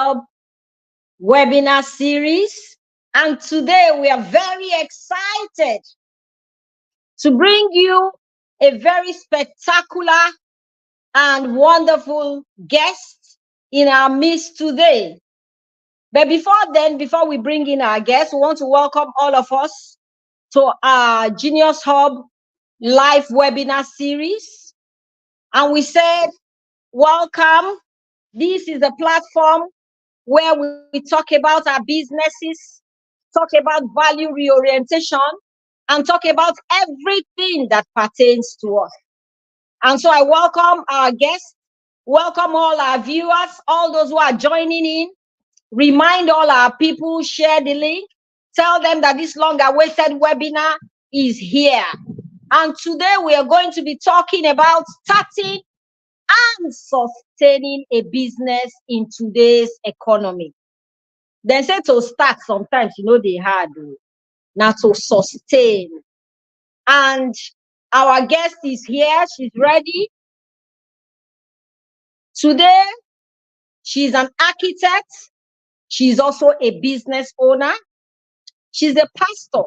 Hub webinar series. And today we are very excited to bring you a very spectacular and wonderful guest in our midst today. But before we bring in our guest, we want to welcome all of us to our Genius Hub live webinar series. And we said, welcome. This is a platform where we talk about our businesses, talk about value reorientation, and talk about everything that pertains to us. And so I welcome our guests, welcome all our viewers, all those who are joining in. Remind all our people, share the link, tell them that this long-awaited webinar is here. And today we are going to be talking about starting and sustaining a business in today's economy. They say to start sometimes, they hard, not to sustain. And our guest is here. She's ready. Today, she's an architect. She's also a business owner. She's a pastor.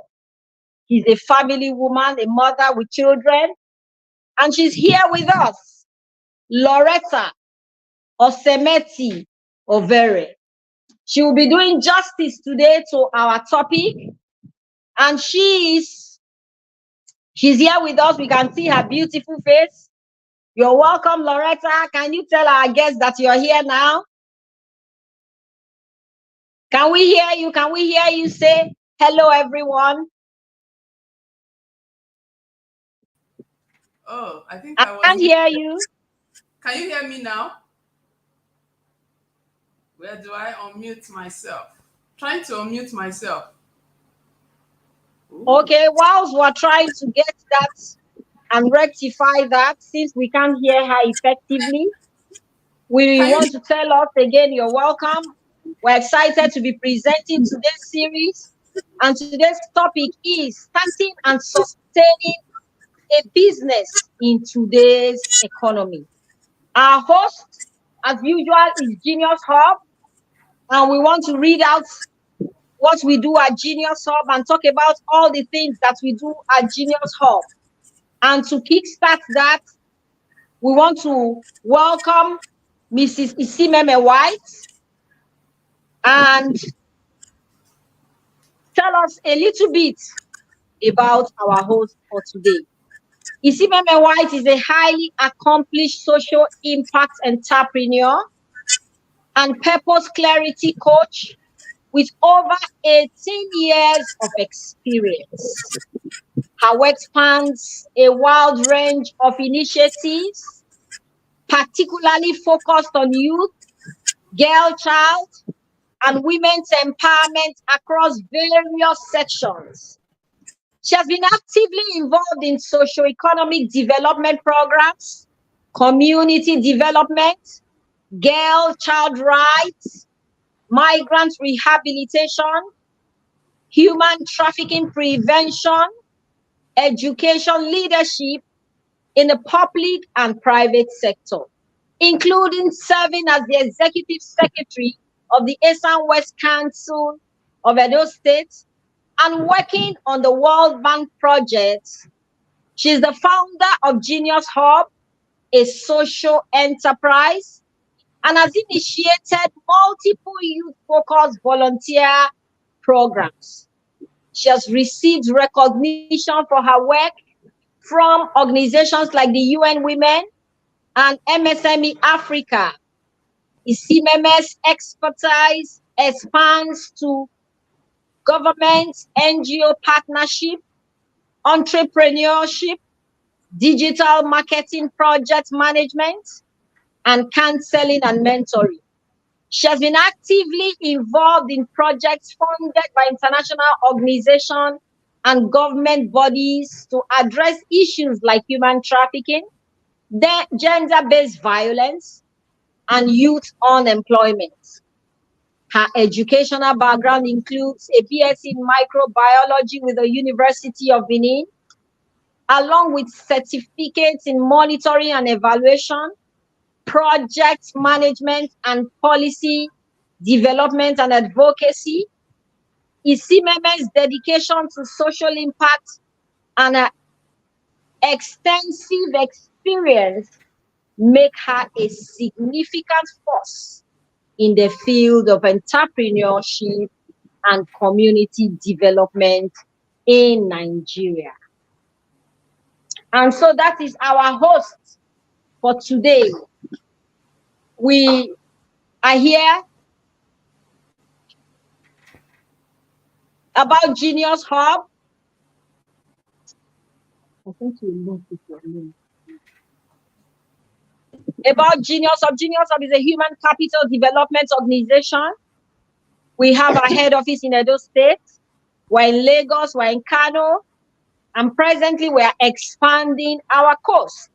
She's a family woman, a mother with children. And she's here with us, Loretta Osemeti Overe. She will be doing justice today to our topic. And she's here with us. We can see her beautiful face. You're welcome, Loretta. Can you tell our guests that you're here now? Can we hear you? Can we hear you say hello, everyone? Oh, I think I can't hear you. Can you hear me now? Where do I unmute myself? Trying to unmute myself. Ooh. Okay, whilst we're trying to get that and rectify that, since we can't hear her effectively, we want to tell us again, you're welcome. We're excited to be presenting today's series. And today's topic is starting and sustaining a business in today's economy. Our host, as usual, is Genius Hub. And we want to read out what we do at Genius Hub and talk about all the things that we do at Genius Hub. And to kickstart that, we want to welcome Mrs. Isimeme White and tell us a little bit about our host for today. Isimeme White is a highly accomplished social impact entrepreneur and purpose clarity coach with over 18 years of experience. Her work spans a wide range of initiatives, particularly focused on youth, girl child, and women's empowerment across various sections. She has been actively involved in socio-economic development programs, community development, girl child rights, migrant rehabilitation, human trafficking prevention, education leadership in the public and private sector, including serving as the executive secretary of the Esan West Council of Edo State and working on the World Bank project. She's the founder of Genius Hub, a social enterprise, and has initiated multiple youth-focused volunteer programs. She has received recognition for her work from organizations like the UN Women and MSME Africa. Isimeme's expertise expands to government, NGO partnership, entrepreneurship, digital marketing project management, and counseling and mentoring. She has been actively involved in projects funded by international organizations and government bodies to address issues like human trafficking, gender-based violence, and youth unemployment. Her educational background includes a BSc in microbiology with the University of Benin, along with certificates in monitoring and evaluation, project management, and policy development and advocacy. Isimeme's dedication to social impact and her extensive experience make her a significant force in the field of entrepreneurship and community development in Nigeria. And so that is our host for today. We are here about Genius Hub. I think you know your name. About Genius Hub. Genius Hub is a human capital development organization. We have our head office in Edo State. We're in Lagos, we're in Kano, and presently we're expanding our course.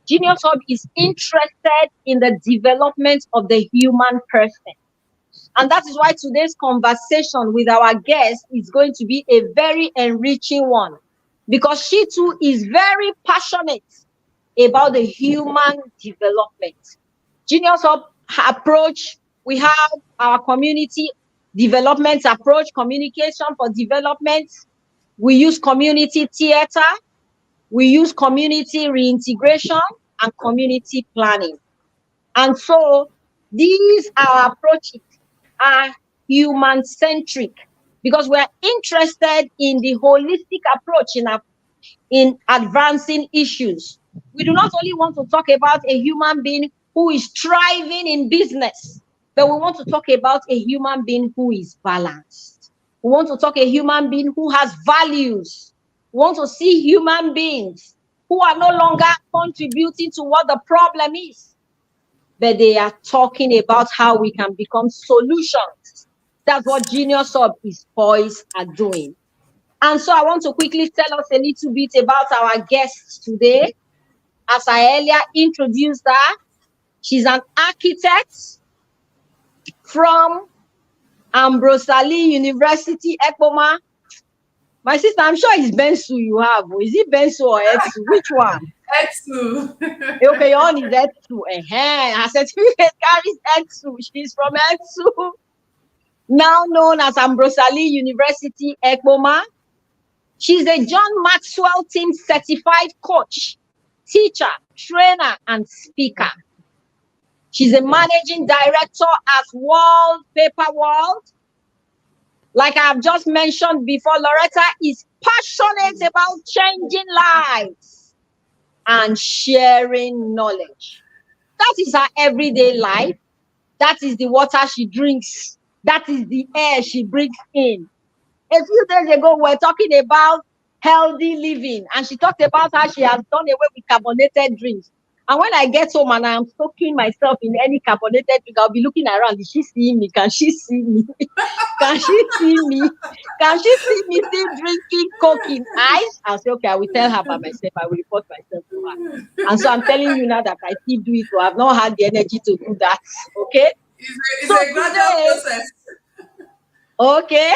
Genius Hub is interested in the development of the human person. And that is why today's conversation with our guest is going to be a very enriching one, because she too is very passionate about the human development. Genius Hub approach, we have our community development approach, communication for development. We use community theater, we use community reintegration and community planning. And so these our approaches are human-centric because we're interested in the holistic approach in advancing issues. We do not only want to talk about a human being who is thriving in business, but we want to talk about a human being who is balanced. We want to talk a human being who has values. We want to see human beings who are no longer contributing to what the problem is, but they are talking about how we can become solutions. That's what Genius Hub is poised at doing. And so I want to quickly tell us a little bit about our guest today. As I earlier introduced her, she's an architect from Ambrose Ali University, Ekpoma. My sister, I'm sure it's Bensu you have. Is it Bensu or Etsu? Which one? Etsu. Okay, your own is Etsu. Her certificate carries Etsu. She's from Etsu. Now known as Ambrose Ali University, Ekpoma. She's a John Maxwell Team certified coach, teacher, trainer, and speaker. She's a managing director at World Paper World. Like I've just mentioned before, Loretta is passionate about changing lives and sharing knowledge. That is her everyday life. That is the water she drinks. That is the air she breathes in. A few days ago, we were talking about healthy living, and she talked about how she has done away with carbonated drinks. And when I get home and I'm soaking myself in any carbonated drink, I'll be looking around. Is she seeing me? Can she see me? Can she see me? Can she see me still drinking Coke in ice? I'll say, okay, I will tell her by myself. I will report myself to her. And so I'm telling you now that I still do it. So I've not had the energy to do that. Okay? It's a gradual process. Okay.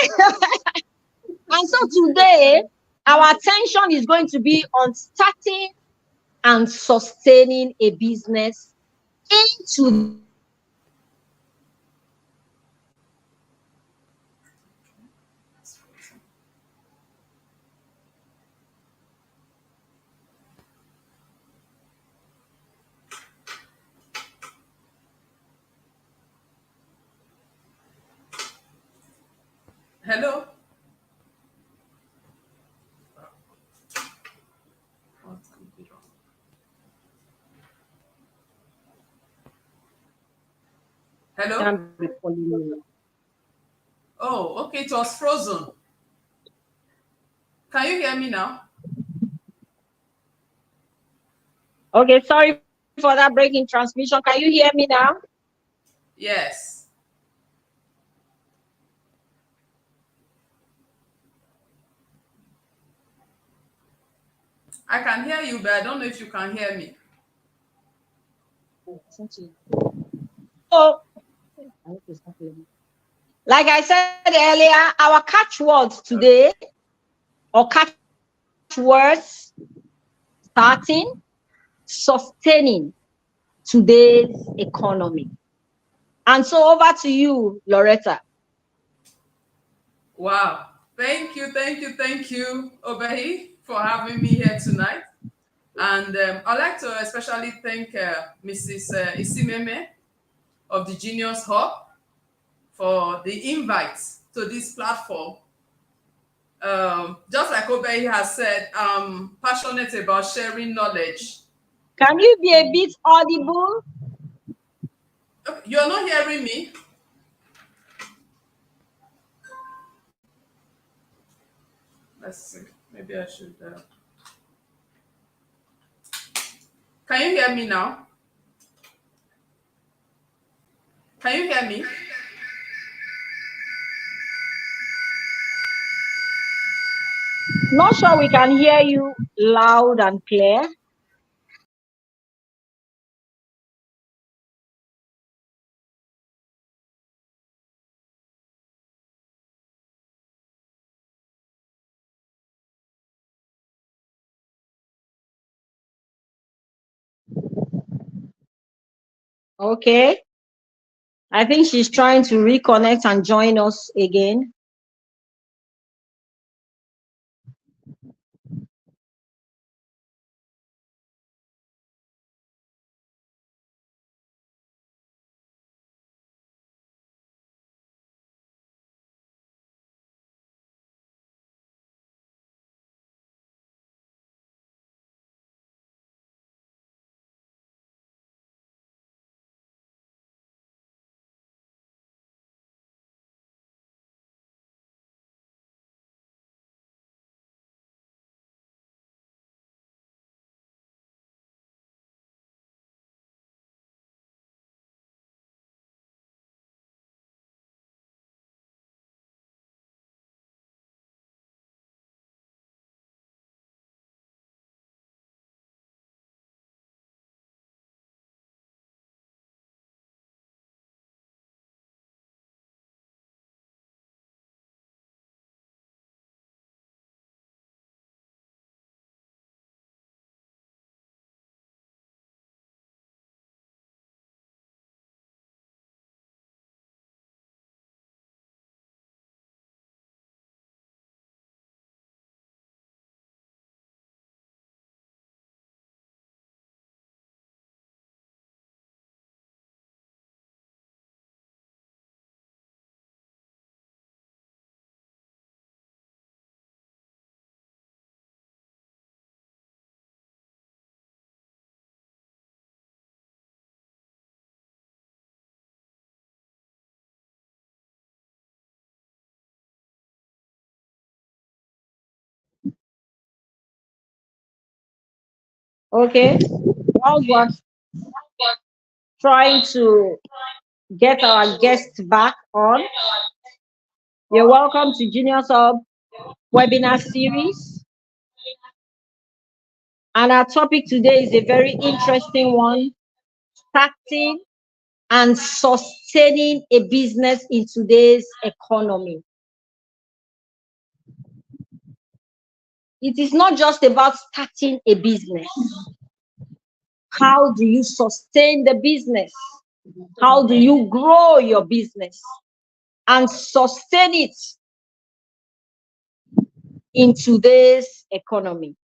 And so today, our attention is going to be on starting and sustaining a business into Hello? What could be wrong? Hello? Oh, okay, it was frozen. Can you hear me now? Okay, sorry for that breaking transmission. Can you hear me now? Yes. I can hear you, but I don't know if you can hear me. Oh, like I said earlier, our catchwords today, or catchwords, starting, sustaining today's economy. And so over to you, Loretta. Wow. Thank you, Obehi, for having me here tonight. And I'd like to especially thank Mrs. Isimeme of the Genius Hub for the invite to this platform. Just like Obehi has said, I'm passionate about sharing knowledge. Can you be a bit audible? You're not hearing me? Let's see. Maybe I should. Can you hear me now? Can you hear me? Not sure we can hear you loud and clear. Okay. I think she's trying to reconnect and join us again. Okay. While we're trying to get our guests back on, you're welcome to Genius Hub webinar series. And our topic today is a very interesting one: starting and sustaining a business in today's economy. It is not just about starting a business. How do you sustain the business? How do you grow your business and sustain it in today's economy?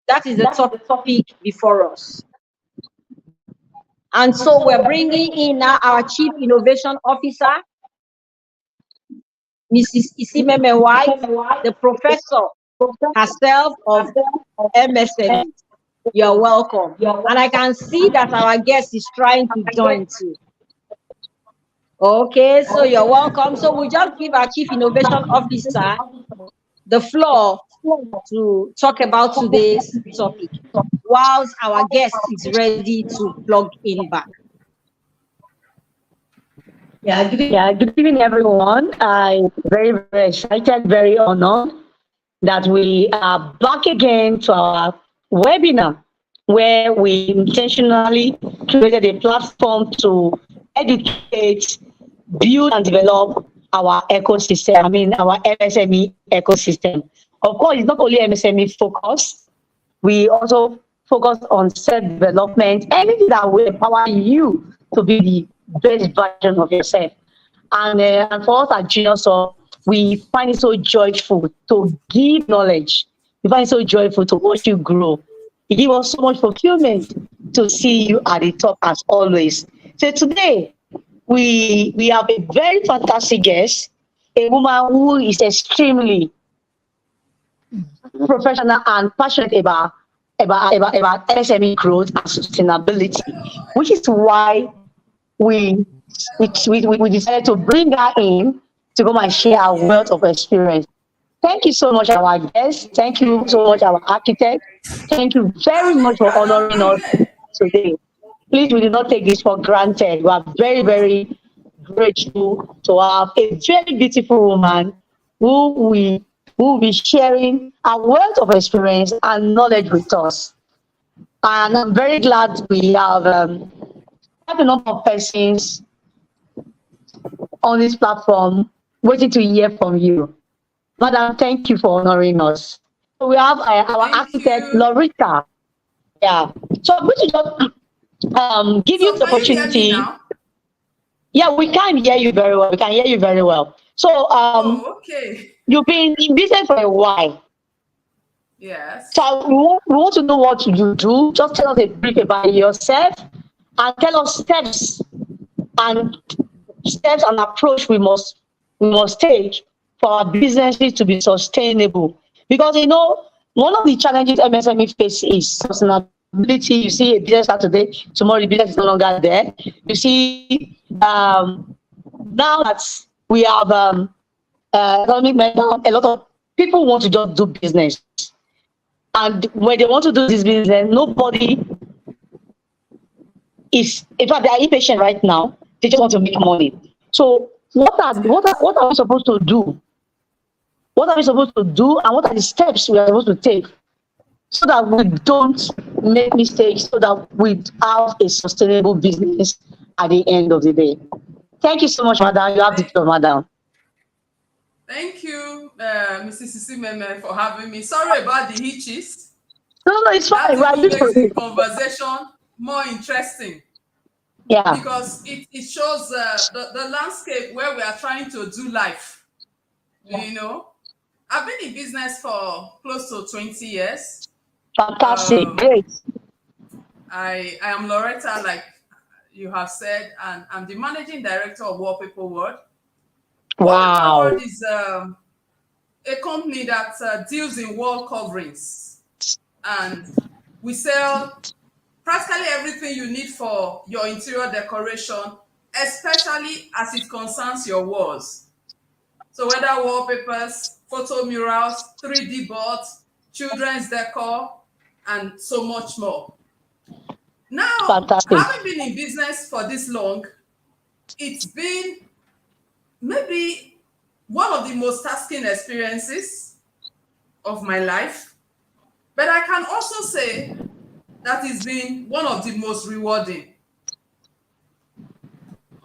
That is the topic before us. And so we're bringing in now our Chief Innovation Officer, Mrs. Isimeme White, the professor herself of MSME. You're welcome. And I can see that our guest is trying to join too. Okay, so you're welcome. So we just give our Chief Innovation Officer the floor to talk about today's topic, whilst our guest is ready to plug in back. Good evening, everyone. I'm very, very excited, very honored that we are back again to our webinar, where we intentionally created a platform to educate, build, and develop our ecosystem, our MSME ecosystem. Of course, it's not only MSME focused, we also focus on self-development, anything that will empower you to be the best version of yourself. And for us at Genius, so we find it so joyful to give knowledge. We find it so joyful to watch you grow. It gives us so much fulfillment to see you at the top as always. So today we have a very fantastic guest, a woman who is extremely professional and passionate about SME growth and sustainability, which is why we decided to bring her in to come and share our wealth of experience. Thank you so much, our guest. Thank you so much, our architect. Thank you very much for honoring us today. Please, we do not take this for granted. We are very, very grateful to have a very beautiful woman who will be sharing a wealth of experience and knowledge with us. And I'm very glad we have a number of persons on this platform waiting to hear from you. Madam, thank you for honoring us. So we have our architect, Loretta. Yeah. So I'm going to just give you the opportunity. Yeah, we can hear you very well. We can hear you very well. So okay. You've been in business for a while. Yes. So we want to know what you do. Just tell us a brief about yourself and tell us steps and approach we must take for our businesses to be sustainable. Because one of the challenges MSME face is sustainability. You see a business start today, tomorrow the business is no longer there. You see now that we have economic meltdown, a lot of people want to just do business. And when they want to do this business, nobody is, in fact, they are impatient right now. They just want to make money. So what are we supposed to do? What are we supposed to do, and what are the steps we are supposed to take so that we don't make mistakes, so that we have a sustainable business at the end of the day? Thank you so much, Madam. You have the floor, Madam. Thank you, Mrs. Isimeme, for having me. Sorry about the hitches. No, it's fine. That makes the conversation more interesting. Yeah. Because it shows the landscape where we are trying to do life. I've been in business for close to 20 years. Fantastic. Great. I am Loretta, like you have said, and I'm the managing director of Wallpaper World. Wow. Wallpaper World is a company that deals in wall coverings, and we sell practically everything you need for your interior decoration, especially as it concerns your walls. So whether wallpapers, photo murals, 3D boards, children's decor, and so much more. Now, Fantastic. Having been in business for this long, it's been maybe one of the most tasking experiences of my life. But I can also say that it's been one of the most rewarding.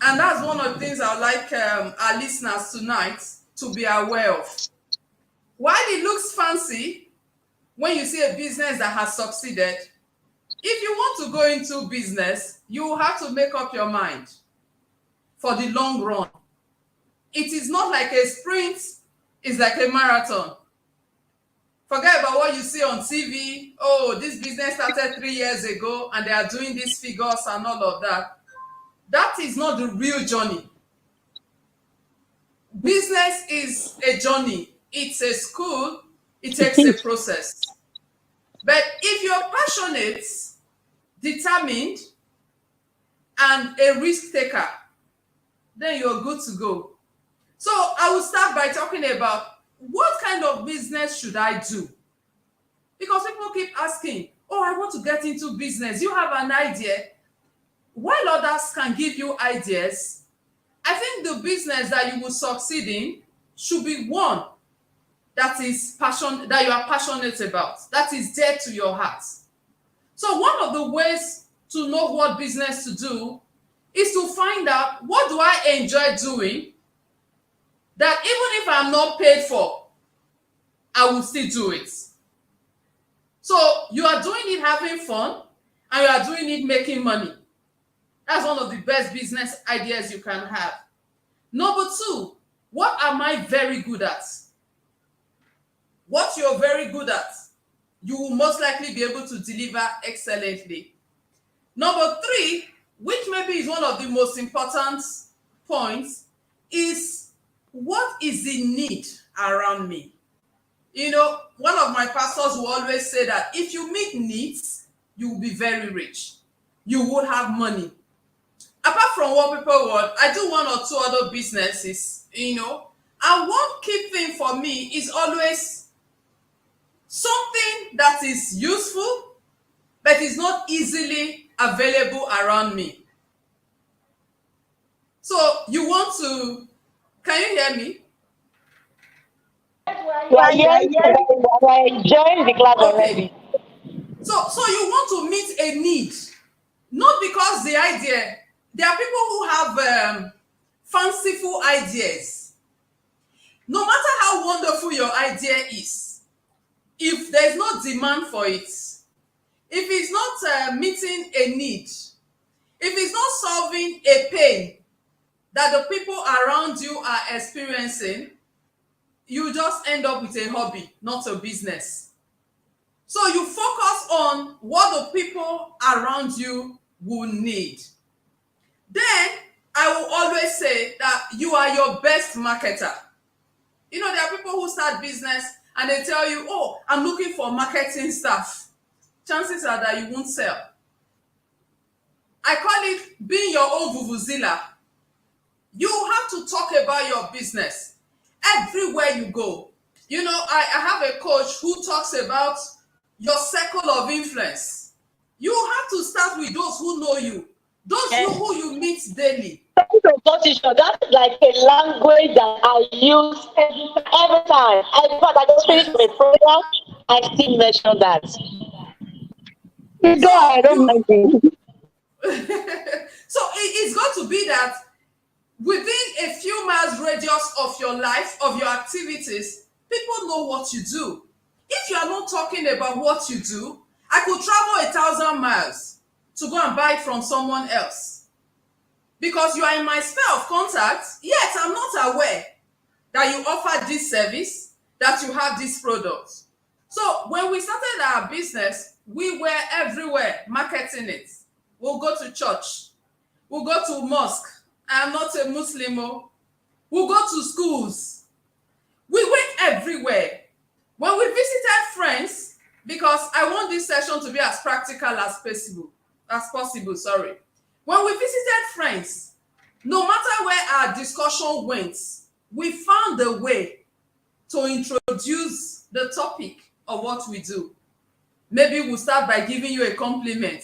And that's one of the things I'd like our listeners tonight to be aware of. While it looks fancy when you see a business that has succeeded, if you want to go into business, you have to make up your mind for the long run. It is not like a sprint, it's like a marathon. Forget about what you see on TV. Oh, this business started 3 years ago and they are doing these figures and all of that. That is not the real journey. Business is a journey. It's a school. It takes a process. But if you're passionate, determined, and a risk taker, then you're good to go. So I will start by talking about what kind of business should I do? Because people keep asking, oh, I want to get into business. You have an idea. While others can give you ideas, I think the business that you will succeed in should be one that is that you are passionate about, that is dear to your heart. So one of the ways to know what business to do is to find out, what do I enjoy doing that even if I'm not paid for, I will still do it. So you are doing it having fun, and you are doing it making money. That's one of the best business ideas you can have. Number two, what am I very good at? What you're very good at, you will most likely be able to deliver excellently. Number three, which maybe is one of the most important points, is what is the need around me? You know, one of my pastors will always say that if you meet needs, you will be very rich. You will have money. Apart from what people want, I do one or two other businesses, you know, and one key thing for me is always something that is useful, but is not easily available around me. So you want to, can you hear me? Yeah, we're enjoying the class already. So you want to meet a need, not because the idea, there are people who have fanciful ideas. No matter how wonderful your idea is, if there's no demand for it, if it's not meeting a need, if it's not solving a pain that the people around you are experiencing, you just end up with a hobby, not a business. So you focus on what the people around you will need. Then I will always say that you are your best marketer. You know, there are people who start business and they tell you, oh, I'm looking for marketing staff. Chances are that you won't sell. I call it being your own vuvuzela. You have to talk about your business everywhere you go. You know, I have a coach who talks about your circle of influence. You have to start with those who know you, those who you meet daily. That's like a language that I use every time. In fact, I just finished my program. I still mention that. Go ahead, I don't mind it. So it's got to be that within a few miles radius of your life, of your activities, people know what you do. If you are not talking about what you do, I could travel 1,000 miles to go and buy it from someone else. Because you are in my sphere of contact, yet I'm not aware that you offer this service, that you have this product. So when we started our business, we were everywhere marketing it. We'll go to church. We'll go to mosque. I am not a Muslim. We'll go to schools. We went everywhere. When we visited friends, because I want this session to be as practical as possible, sorry. When we visited friends, no matter where our discussion went, we found a way to introduce the topic of what we do. Maybe we'll start by giving you a compliment.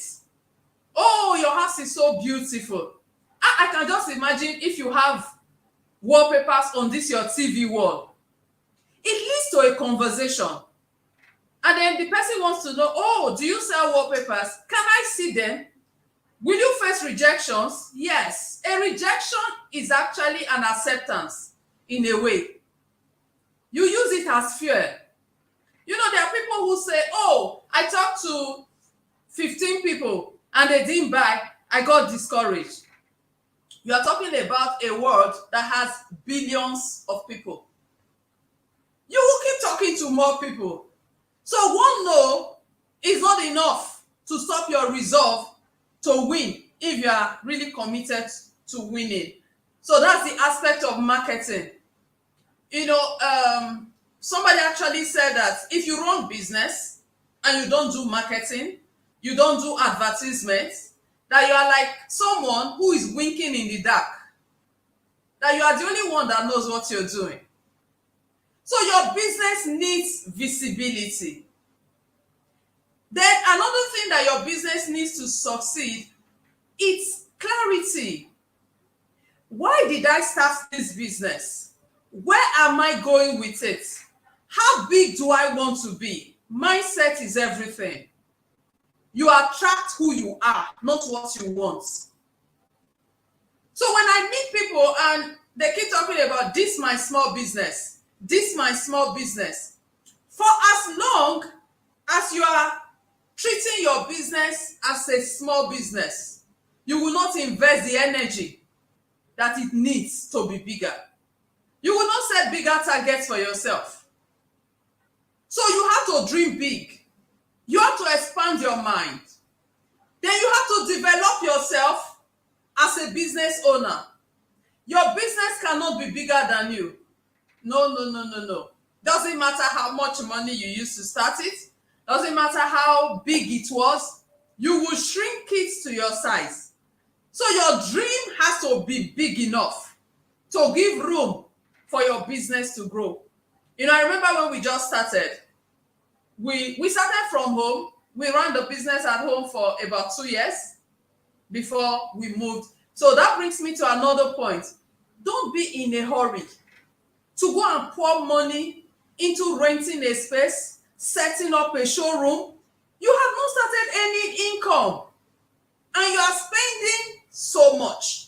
Oh, your house is so beautiful. I can just imagine if you have wallpapers on this your TV wall. It leads to a conversation. And then the person wants to know, oh, do you sell wallpapers? Can I see them? Will you face rejections? Yes. A rejection is actually an acceptance in a way. You use it as fuel. You know, there are people who say, oh, I talked to 15 people and they didn't buy. I got discouraged. You are talking about a world that has billions of people. You will keep talking to more people. So one no is not enough to stop your resolve to win if you are really committed to winning. So that's the aspect of marketing. You know, somebody actually said that if you run business and you don't do marketing, you don't do advertisements, that you are like someone who is winking in the dark. That you are the only one that knows what you're doing. So your business needs visibility. Then another thing that your business needs to succeed is clarity. Why did I start this business? Where am I going with it? How big do I want to be? Mindset is everything. You attract who you are, not what you want. So when I meet people and they keep talking about this my small business, this my small business, for as long as you are treating your business as a small business, you will not invest the energy that it needs to be bigger. You will not set bigger targets for yourself. So you have to dream big. You have to expand your mind. Then you have to develop yourself as a business owner. Your business cannot be bigger than you. No. Doesn't matter how much money you used to start it. Doesn't matter how big it was. You will shrink it to your size. So your dream has to be big enough to give room for your business to grow. You know, I remember when we just started, we started from home. We ran the business at home for about 2 years before we moved. So that brings me to another point. Don't be in a hurry to go and pour money into renting a space, setting up a showroom. You have not started any income and you are spending so much.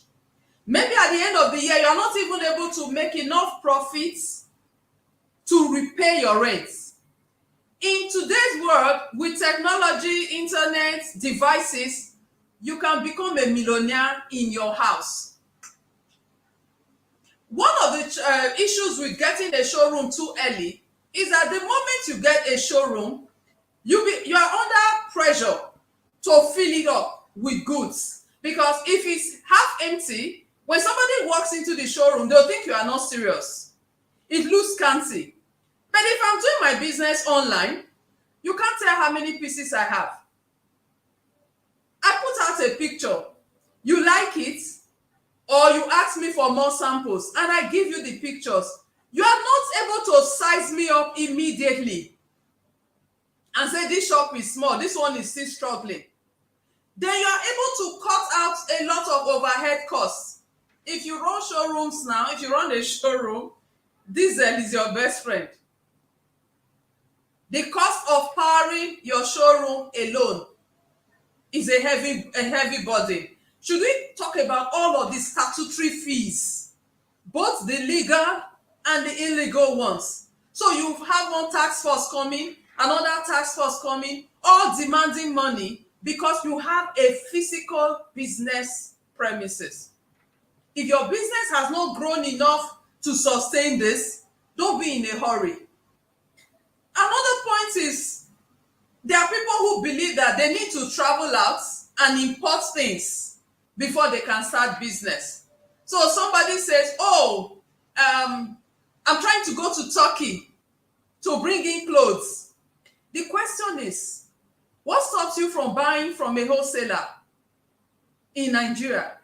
Maybe at the end of the year, you are not even able to make enough profits to repay your rent. In today's world, with technology, internet, devices, you can become a millionaire in your house. One of the issues with getting a showroom too early is that the moment you get a showroom, you are under pressure to fill it up with goods. Because if it's half empty, when somebody walks into the showroom, they'll think you are not serious. It looks scanty. But if I'm doing my business online, you can't tell how many pieces I have. I put out a picture. You like it, or you ask me for more samples, and I give you the pictures. You are not able to size me up immediately and say this shop is small, this one is still struggling. Then you are able to cut out a lot of overhead costs. If you run showrooms now, if you run a showroom, diesel is your best friend. The cost of powering your showroom alone is a heavy burden. Should we talk about all of the statutory fees, both the legal and the illegal ones? So you have one tax force coming, another tax force coming, all demanding money because you have a physical business premises. If your business has not grown enough to sustain this, don't be in a hurry. Another point is, there are people who believe that they need to travel out and import things before they can start business. So somebody says, I'm trying to go to Turkey to bring in clothes. The question is, what stops you from buying from a wholesaler in Nigeria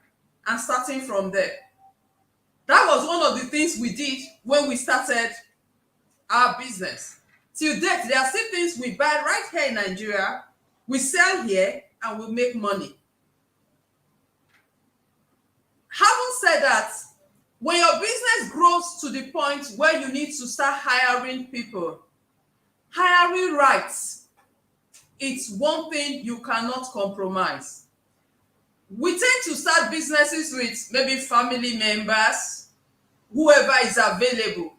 and starting from there? That was one of the things we did when we started our business. Till date, there are still things we buy right here in Nigeria, we sell here, and we make money. Having said that, when your business grows to the point where you need to start hiring people, hiring rights, it's one thing you cannot compromise. We tend to start businesses with maybe family members, whoever is available.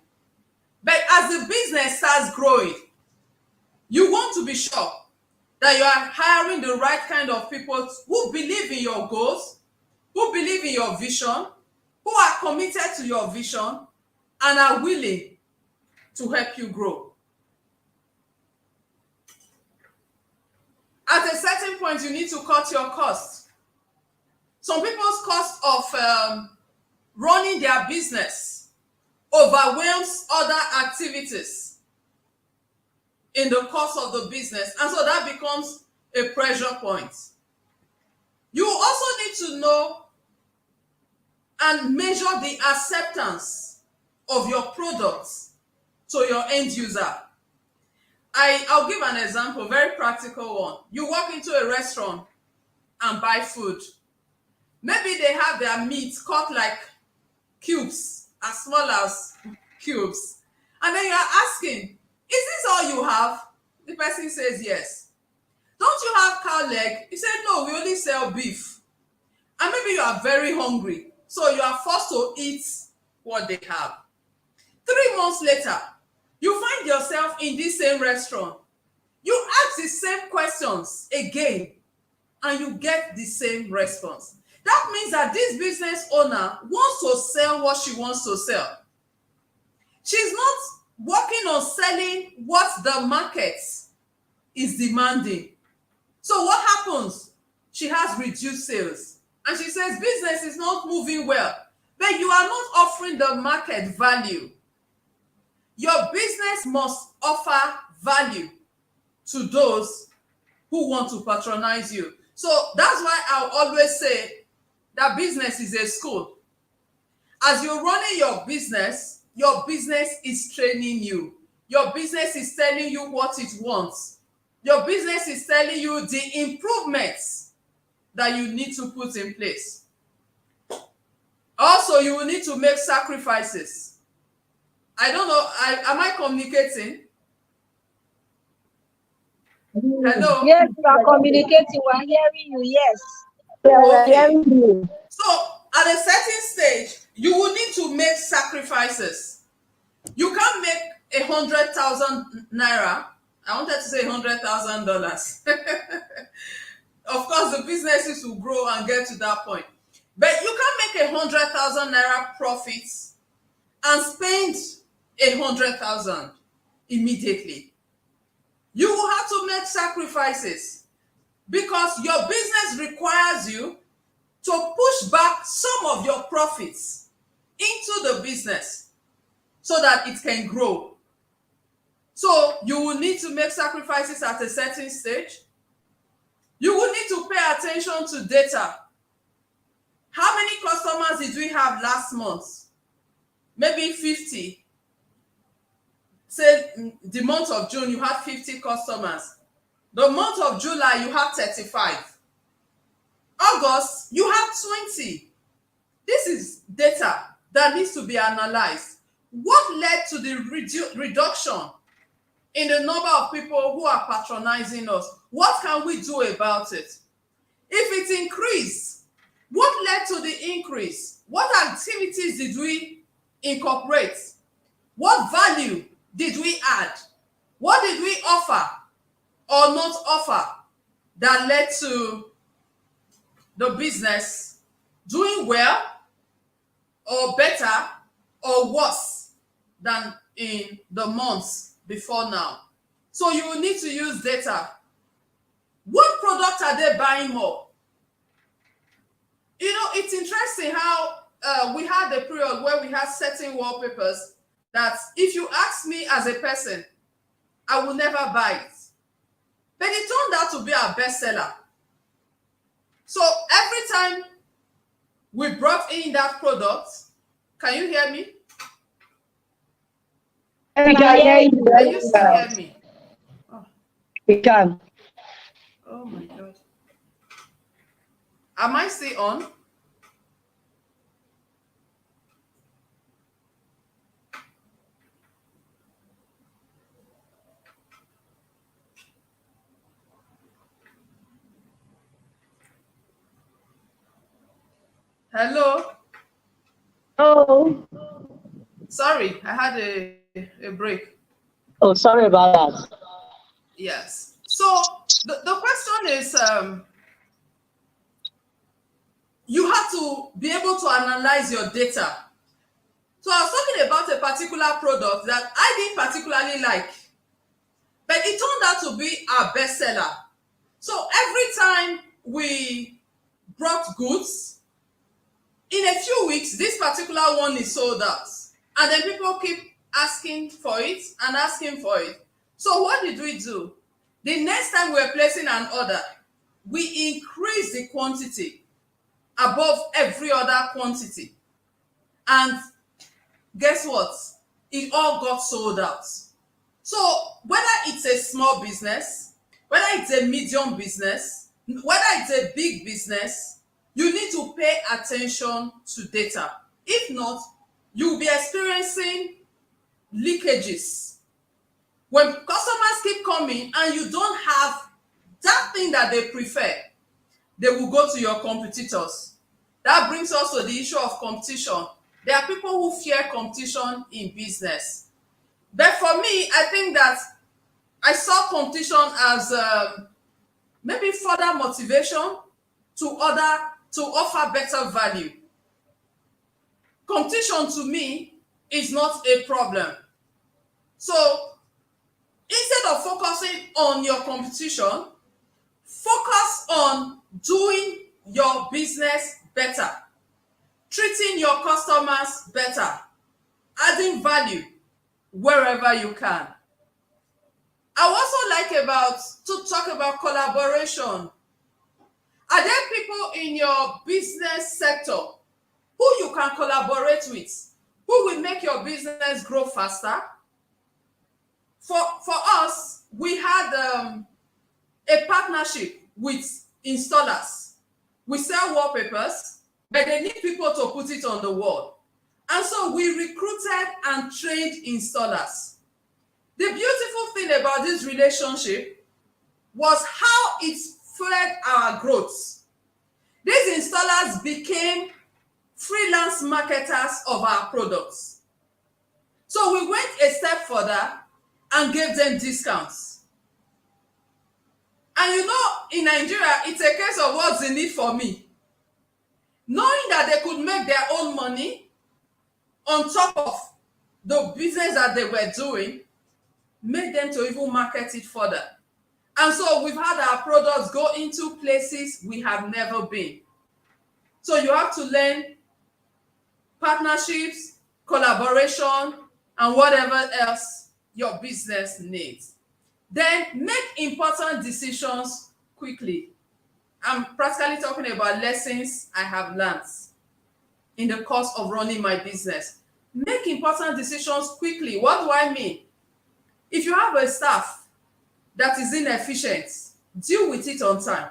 But as the business starts growing, you want to be sure that you are hiring the right kind of people who believe in your goals, who believe in your vision, who are committed to your vision, and are willing to help you grow. At a certain point, you need to cut your costs. Some people's cost of running their business overwhelms other activities in the course of the business, and so that becomes a pressure point. You also need to know and measure the acceptance of your products to your end user. I'll give an example, very practical one. You walk into a restaurant and buy food. Maybe they have their meat cut like cubes, as small as cubes. And then you are asking, is this all you have? The person says yes. Don't you have cow leg? He said, no, we only sell beef. And maybe you are very hungry, so you are forced to eat what they have. 3 months later, you find yourself in this same restaurant. You ask the same questions again, and you get the same response. That means that this business owner wants to sell what she wants to sell. She's not working on selling what the market is demanding. So what happens? She has reduced sales. And she says business is not moving well. But you are not offering the market value. Your business must offer value to those who want to patronize you. So that's why I'll always say that business is a school. As you're running your business is training you. Your business is telling you what it wants. Your business is telling you the improvements that you need to put in place. Also, you will need to make sacrifices. I don't know, am I communicating? Hello? Yes, you are communicating. We're hearing you. Yes. Okay. So, at a certain stage, you will need to make sacrifices. You can't make 100,000 naira. I wanted to say $100,000. Of course, the businesses will grow and get to that point. But you can't make 100,000 naira profits and spend 100,000 immediately. You will have to make sacrifices because your business requires you to push back some of your profits into the business so that it can grow. So you will need to make sacrifices at a certain stage. You will need to pay attention to data. How many customers did we have last month? Maybe 50. Say the month of June, you had 50 customers. The month of July, you had 35. August, you have 20. This is data that needs to be analyzed. What led to the reduction in the number of people who are patronizing us? What can we do about it? If it increased, what led to the increase? What activities did we incorporate? What value did we add? What did we offer or not offer that led to the business doing well or better or worse than in the months before now? So you will need to use data. What product are they buying more? You know, it's interesting how we had a period where we had certain wallpapers that if you ask me as a person, I will never buy it. But it turned out to be our bestseller. So every time we brought in that product, can you hear me? We can hear you. Can you still hear me? Oh. We can. Oh my God. Am I still on? Hello? Oh. Sorry, I had a break. Oh, sorry about that. Yes. So the question is, you have to be able to analyze your data. So I was talking about a particular product that I didn't particularly like, but it turned out to be our bestseller. So every time we brought goods, in a few weeks, this particular one is sold out. And then people keep asking for it and asking for it. So what did we do? The next time we were placing an order, we increased the quantity above every other quantity. And guess what? It all got sold out. So whether it's a small business, whether it's a medium business, whether it's a big business, you need to pay attention to data. If not, you'll be experiencing leakages. When customers keep coming and you don't have that thing that they prefer, they will go to your competitors. That brings us to the issue of competition. There are people who fear competition in business. But for me, I think that I saw competition as maybe further motivation to other to offer better value. Competition to me is not a problem. So instead of focusing on your competition, focus on doing your business better, treating your customers better, adding value wherever you can. I also like to talk about collaboration. Are there people in your business sector who you can collaborate with, who will make your business grow faster? For us, we had a partnership with installers. We sell wallpapers, but they need people to put it on the wall. And so we recruited and trained installers. The beautiful thing about this relationship was how it fed our growth. These installers became freelance marketers of our products. So we went a step further and gave them discounts. And you know, in Nigeria, it's a case of what's in it for me. Knowing that they could make their own money on top of the business that they were doing, made them to even market it further. And so we've had our products go into places we have never been. So you have to learn partnerships, collaboration, and whatever else your business needs. Then make important decisions quickly. I'm practically talking about lessons I have learned in the course of running my business. Make important decisions quickly. What do I mean? If you have a staff that is inefficient, deal with it on time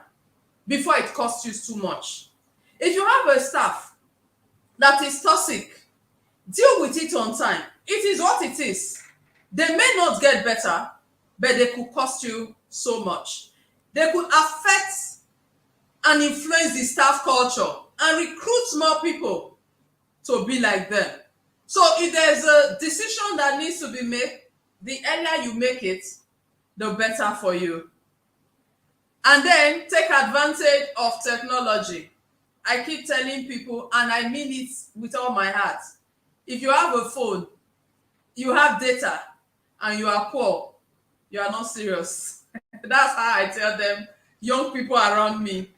before it costs you too much. If you have a staff that is toxic, deal with it on time. It is what it is. They may not get better, but they could cost you so much. They could affect and influence the staff culture and recruit more people to be like them. So if there's a decision that needs to be made, the earlier you make it, the better for you. And then take advantage of technology. I keep telling people, and I mean it with all my heart, if you have a phone, you have data, and you are poor, you are not serious. That's how I tell them, young people around me.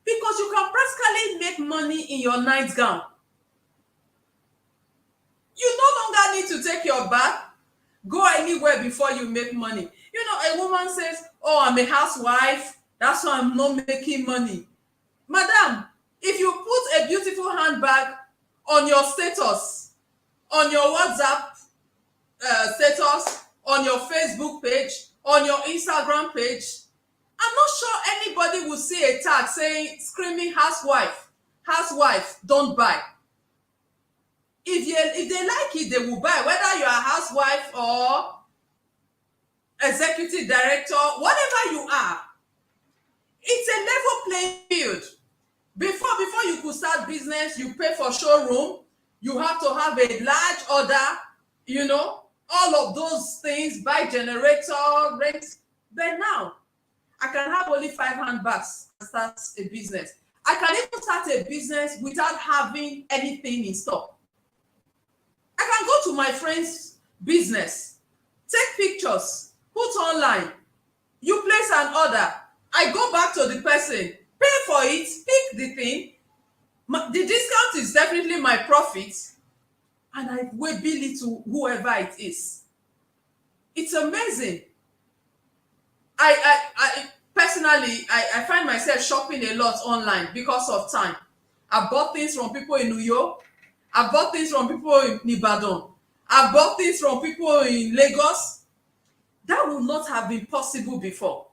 Because you can practically make money in your nightgown. You no longer need to take your bath, go anywhere before you make money. You know, a woman says, oh, I'm a housewife, that's why I'm not making money. Madam, if you put a beautiful handbag on your status, on your WhatsApp status, on your Facebook page, on your Instagram page, I'm not sure anybody will see a tag saying, screaming housewife, housewife, don't buy. If they like it, they will buy, whether you're a housewife or executive director, whatever you are. It's a level playing field. Before you could start business, you pay for showroom, you have to have a large order, you know, all of those things, buy generator, rent. But now, I can have only 5 handbags and start a business. I can even start a business without having anything in stock. I can go to my friend's business, take pictures, put online, you place an order, I go back to the person, pay for it, pick the thing, the discount is definitely my profit, and I will bill it to whoever it is. It's amazing. I personally, I find myself shopping a lot online because of time. I bought things from people in New York. I bought things from people in Ibadan. I bought things from people in Lagos. That would not have been possible before.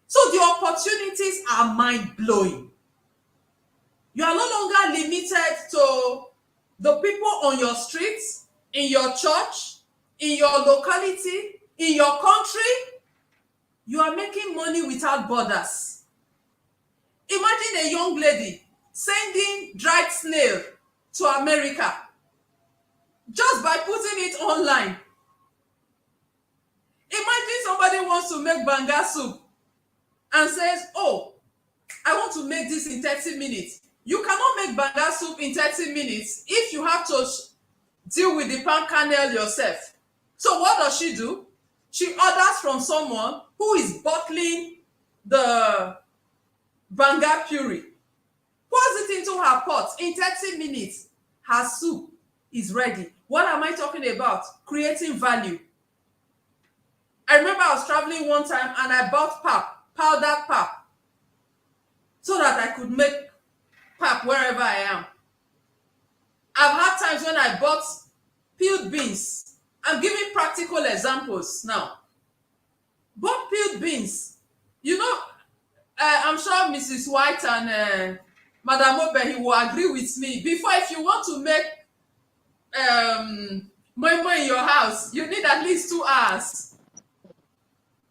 So the opportunities are mind-blowing. You are no longer limited to the people on your streets, in your church, in your locality, in your country. You are making money without borders. Imagine a young lady sending dried snail to America just by putting it online. Imagine somebody wants to make banga soup and says, oh, I want to make this in 30 minutes. You cannot make banga soup in 30 minutes if you have to deal with the palm kernel yourself. So what does she do? She orders from someone who is bottling the banga puree, pours it into her pot. In 30 minutes, her soup is ready. What am I talking about? Creating value. I remember I was traveling one time and I bought pap, powdered pap, so that I could make pap wherever I am. I've had times when I bought peeled beans. I'm giving practical examples now. Bought peeled beans. You know, I'm sure Mrs. White and Madam Obehi will agree with me. Before, if you want to make moi moi in your house, you need at least 2 hours.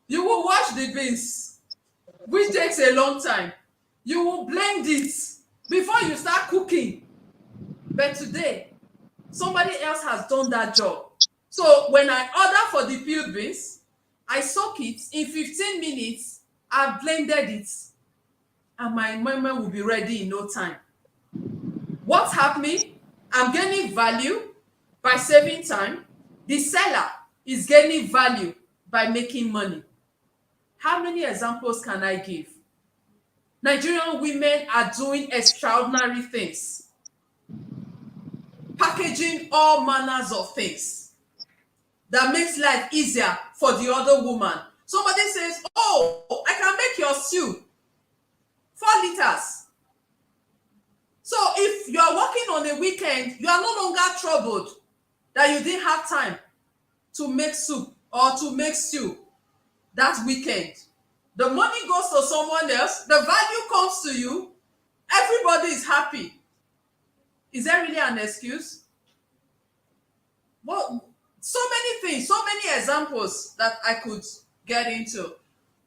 You will wash the beans, which takes a long time. You will blend it before you start cooking. But today, somebody else has done that job. So when I order for the peeled beans, I soak it. In 15 minutes, I've blended it. And my moi will be ready in no time. What's happening? I'm gaining value by saving time. The seller is gaining value by making money. How many examples can I give? Nigerian women are doing extraordinary things, packaging all manners of things that makes life easier for the other woman. Somebody says, oh, I can make your stew 4 liters. So if you are working on a weekend, you are no longer troubled that you didn't have time to make soup or to make stew that weekend. The money goes to someone else, the value comes to you, everybody is happy. Is there really an excuse? Well, so many things, so many examples that I could get into.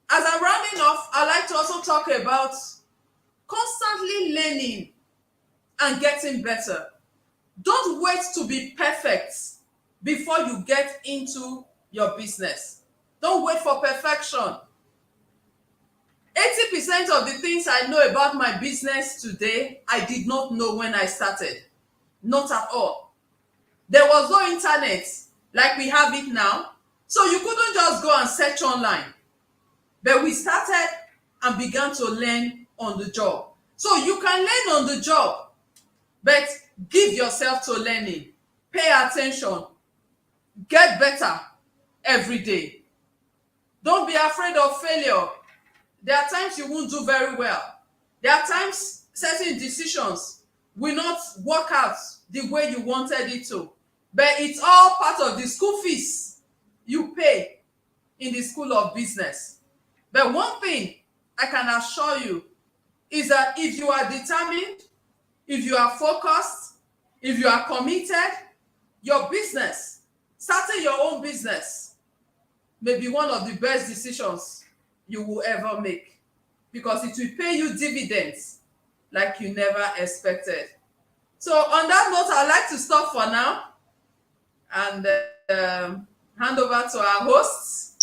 As I'm rounding off, I'd like to also talk about constantly learning and getting better. Don't wait to be perfect before you get into your business. Don't wait for perfection. 80% of the things I know about my business today, I did not know when I started. Not at all. There was no internet like we have it now, so you couldn't just go and search online. But we started and began to learn on the job. So you can learn on the job, but give yourself to learning. Pay attention. Get better every day. Don't be afraid of failure. There are times you won't do very well. There are times certain decisions will not work out the way you wanted it to. But it's all part of the school fees you pay in the school of business. But one thing I can assure you is that if you are determined, if you are focused, if you are committed, your business, starting your own business, may be one of the best decisions you will ever make, because it will pay you dividends like you never expected. So on that note, I'd like to stop for now and hand over to our hosts.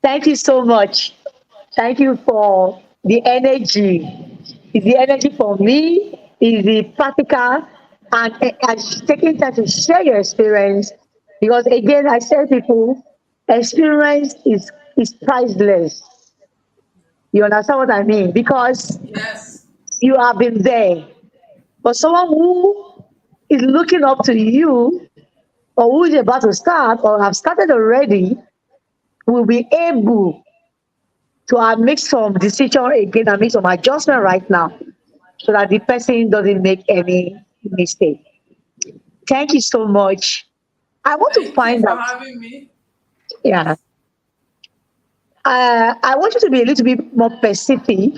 Thank you so much. Thank you for the energy. It's the energy for me, is the practical, and taking time to share your experience. Because again, I tell people, experience is priceless. You understand what I mean? Because Yes. you have been there. But someone who is looking up to you, or who is about to start or have started already, will be able to make some decision again and make some adjustment right now, so that the person doesn't make any mistake. Thank you so much. I want to Thank you find for out, having me. yeah, I want you to be a little bit more specific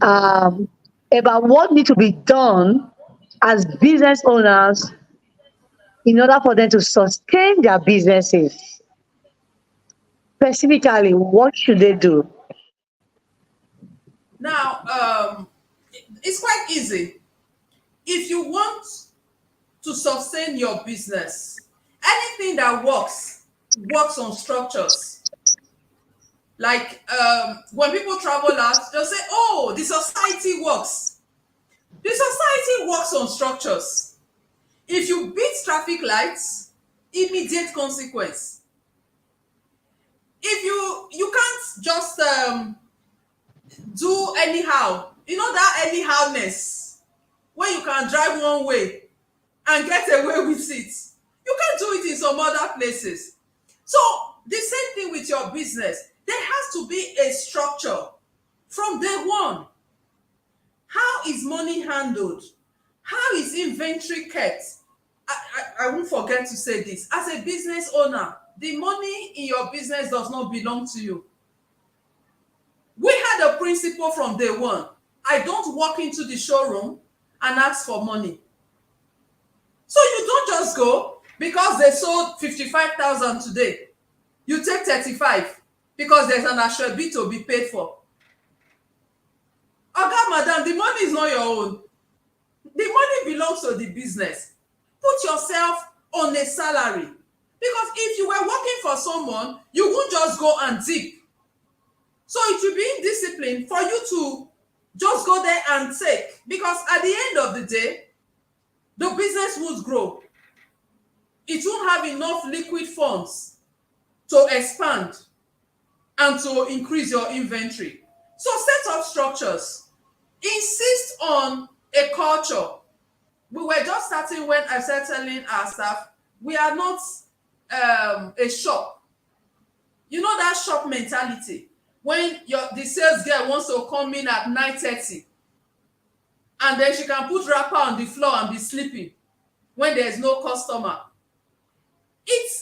um, about what needs to be done as business owners in order for them to sustain their businesses. Specifically, what should they do? Now, it's quite easy. If you want to sustain your business, anything that works on structures. Like when people travel out, they'll say, oh, the society works. The society works on structures. If you beat traffic lights, immediate consequence. If you can't just do anyhow, you know that anyhowness, when you can drive one way and get away with it, you can't do it in some other places. So the same thing with your business. There has to be a structure from day one. How is money handled? How is inventory kept? I won't forget to say this. As a business owner, the money in your business does not belong to you. We had a principle from day one. I don't walk into the showroom and ask for money. So you don't just go because they sold 55,000 today. You take 35 because there's an ashrebi to be paid for. Oga, madam, the money is not your own. The money belongs to the business. Put yourself on a salary. Because if you were working for someone, you won't just go and dip. So it will be indiscipline for you to just go there and take. Because at the end of the day, the business would grow. It won't have enough liquid funds to expand and to increase your inventory. So set up structures. Insist on a culture. We were just starting when I started telling our staff, we are not a shop. You know that shop mentality. When the sales girl wants to come in at 9:30 and then she can put wrapper on the floor and be sleeping when there's no customer.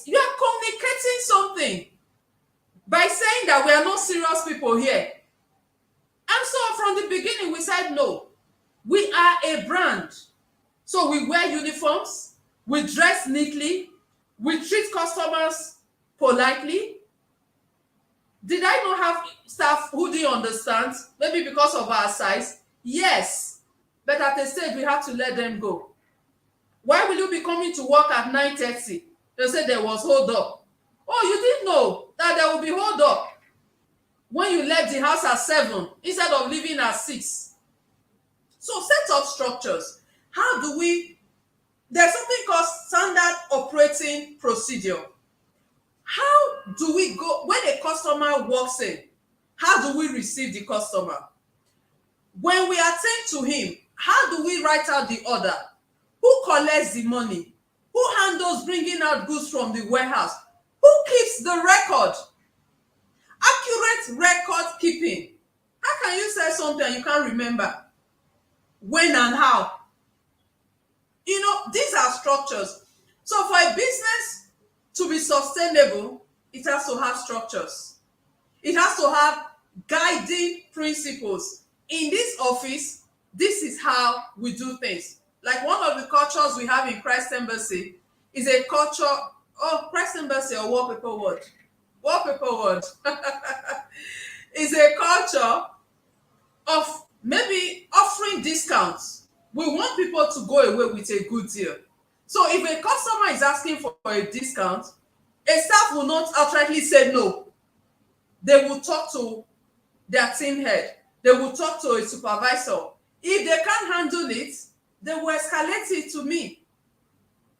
You are communicating something by saying that we are not serious people here. And so from the beginning we said, no, we are a brand. So we wear uniforms, we dress neatly, we treat customers politely. Did I not have staff who didn't understand? Maybe because of our size? Yes. But at a stage, we have to let them go. Why will you be coming to work at 9:30? They said there was hold up. Oh, you didn't know that there will be hold up when you left the house at 7 instead of leaving at 6. So set up structures. How do we? There's something called standard operating procedure. How do we go when a customer walks in? How do we receive the customer? When we attend to him, how do we write out the order? Who collects the money? Who handles bringing out goods from the warehouse? Who keeps the record? Accurate record keeping. How can you say something and you can't remember when and how? You know, these are structures. So for a business to be sustainable, it has to have structures. It has to have guiding principles. In this office, this is how we do things. Like one of the cultures we have in Christ Embassy is a culture, Christ Embassy or Wallpaper World. Wallpaper World is a culture of maybe offering discounts. We want people to go away with a good deal. So if a customer is asking for a discount, a staff will not outrightly say no. They will talk to their team head. They will talk to a supervisor. If they can't handle it, they will escalate it to me.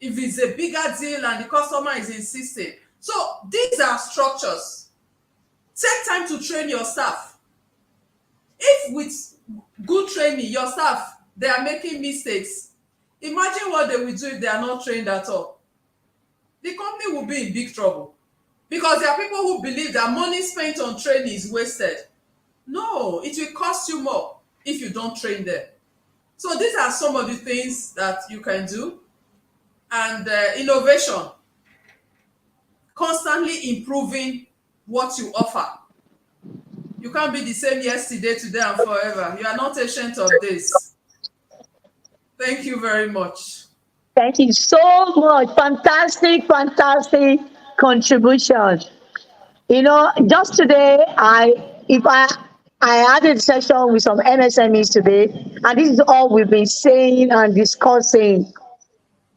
If it's a bigger deal and the customer is insisting. So these are structures. Take time to train your staff. If with good training, your staff, they are making mistakes, imagine what they will do if they are not trained at all. The company will be in big trouble because there are people who believe that money spent on training is wasted. No, it will cost you more if you don't train them. So these are some of the things that you can do. And innovation, constantly improving what you offer. You can't be the same yesterday, today, and forever. You are not ancient of this. Thank you very much. Thank you so much. Fantastic contribution. You know, just today, I had a session with some MSMEs today, and this is all we've been saying and discussing.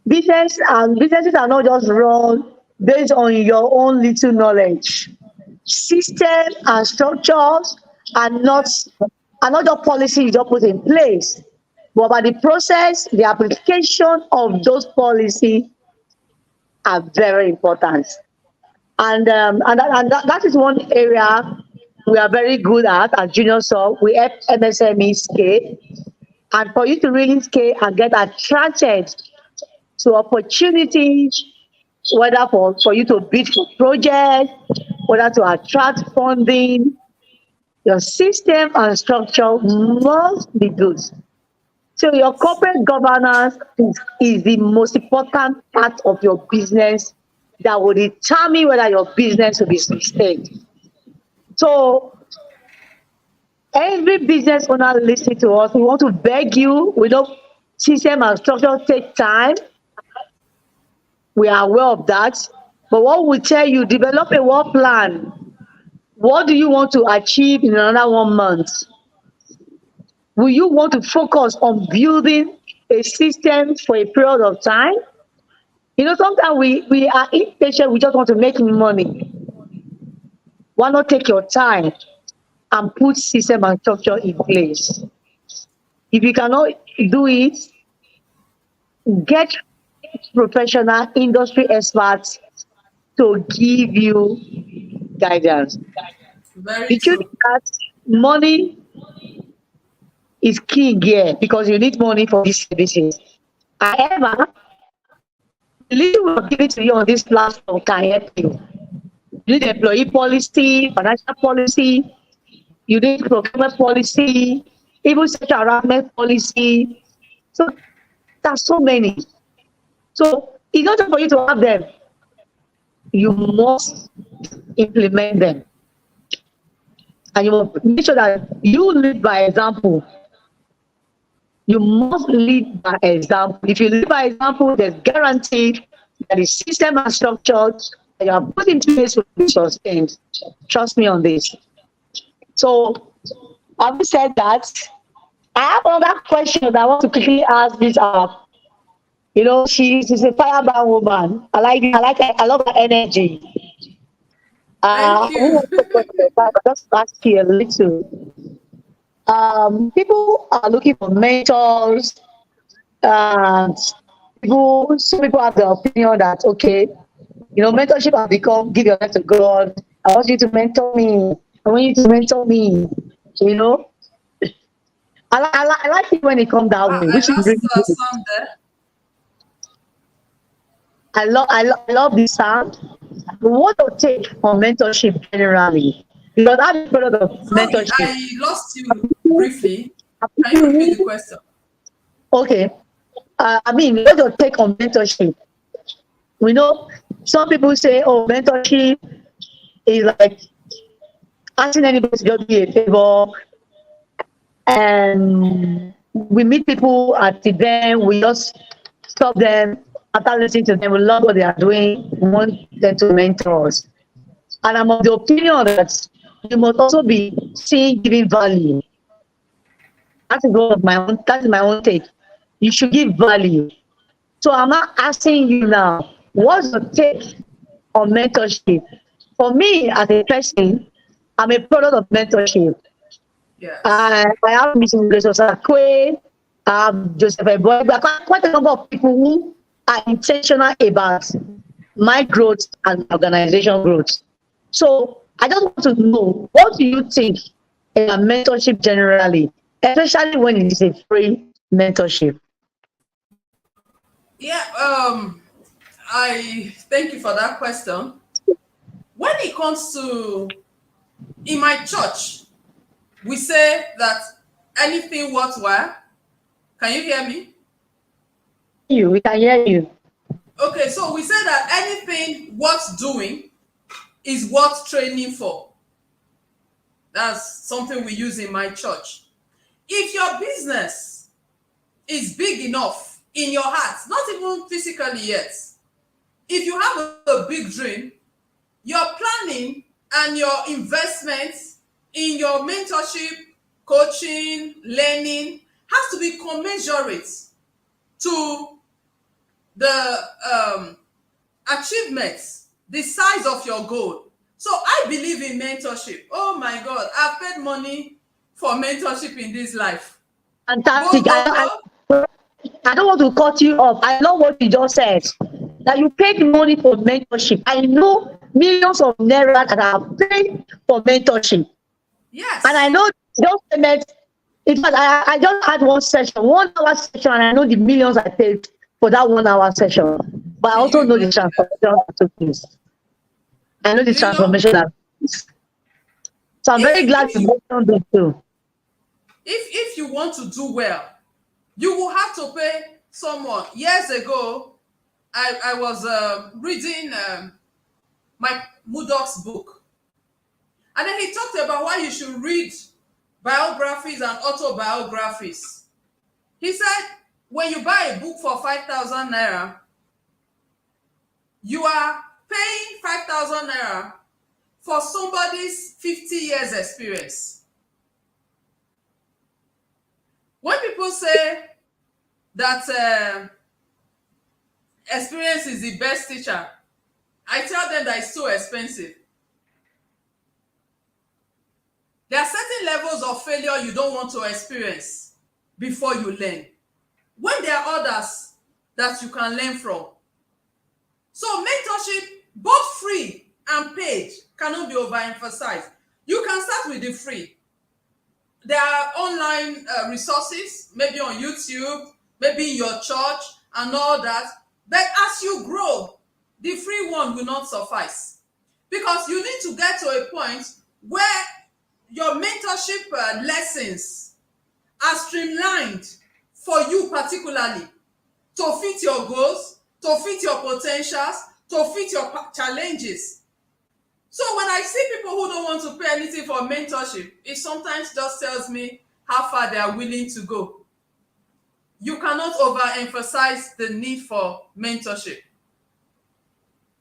Businesses are not just run based on your own little knowledge. system and structures are not the policy you just put in place, but by the process, the application of those policies are very important. And that is one area we are very good at Junior Sol. We help MSME scale. And for you to really scale and get attracted to opportunities, whether for you to bid for projects, whether to attract funding, your system and structure must be good. So your corporate governance is the most important part of your business that will determine whether your business will be sustained. So every business owner listening to us, we want to beg you, we know system and structure take time. We are aware of that. But what we tell you, develop a work plan. What do you want to achieve in another 1 month? Will you want to focus on building a system for a period of time? Sometimes we are impatient, we just want to make money. Why not take your time and put system and structure in place? If you cannot do it, get professional industry experts to give you guidance. Very Did you true. know that money is king here because you need money for these services? However, the little we are giving to you on this platform can help you. You need employee policy, financial policy, you need procurement policy, even sexual harassment policy. So there's so many. So it's not just for you to have them. You must implement them. And you must make sure that you lead by example. You must lead by example. If you lead by example, there's guaranteed that the system and structures that you have put in place will be sustained. Trust me on this. So, having said that, I have another question that I want to quickly ask this. She's a firebrand woman. I love her energy. Thank you. Just ask you a little. People are looking for mentors, and some people have the opinion that okay, mentorship has become give your life to God. I want you to mentor me. I want you to mentor me. You know, I like it when it comes that way, I which is lost really good. some there. I love this sound. What to take for mentorship generally? Because I'm a product of Sorry, mentorship. I lost you briefly. Can you repeat the question? Okay. What to take on mentorship? We know some people say, oh, mentorship is like asking anybody to just do a favor. And we meet people at the event, we just stop them after listening to them. We love what they are doing. We want them to mentor us. And I'm of the opinion that you must also be seeing giving value. That is my own take. You should give value. So I'm not asking you now, what's your take on mentorship? For me, as a person, I'm a product of mentorship. Yes. I have Mrs. Grace Osakwe, I have Joseph Eboy, quite a number of people who are intentional about my growth and organization growth. So I just want to know, what do you think about mentorship generally, especially when it is a free mentorship? Yeah, I thank you for that question. When it comes to, in my church, we say that anything worthwhile. Can you hear me? We can hear you. Okay, so we say that anything worth doing is worth training for. That's something we use in my church. If your business is big enough in your heart, not even physically yet, if you have a big dream, your planning and your investments in your mentorship, coaching, learning has to be commensurate to the achievements, the size of your goal. So I believe in mentorship. Oh my God, I've paid money for mentorship in this life. Fantastic. Go. I don't want to cut you off. I love what you just said. That you paid money for mentorship. I know millions of naira that have paid for mentorship. Yes. And I know those payments. In fact, I just had one session, 1 hour session, and I know the millions I paid for that 1 hour session. But I also know the transformation that took place. I know the transformation that took place. So I'm very glad you mentioned this too. If you want to do well, you will have to pay someone. Years ago, I was reading Mike Murdoch's book. And then he talked about why you should read biographies and autobiographies. He said, when you buy a book for 5,000 naira, you are paying 5,000 naira for somebody's 50 years experience. When people say that experience is the best teacher, I tell them that it's so expensive. There are certain levels of failure you don't want to experience before you learn, when there are others that you can learn from. So mentorship, both free and paid, cannot be overemphasized. You can start with the free. There are online resources, maybe on YouTube, maybe in your church and all that. But as you grow, the free one will not suffice, because you need to get to a point where your mentorship lessons are streamlined for you particularly, to fit your goals, to fit your potentials, to fit your challenges. So when I see people who don't want to pay anything for mentorship, it sometimes just tells me how far they are willing to go. You cannot overemphasize the need for mentorship.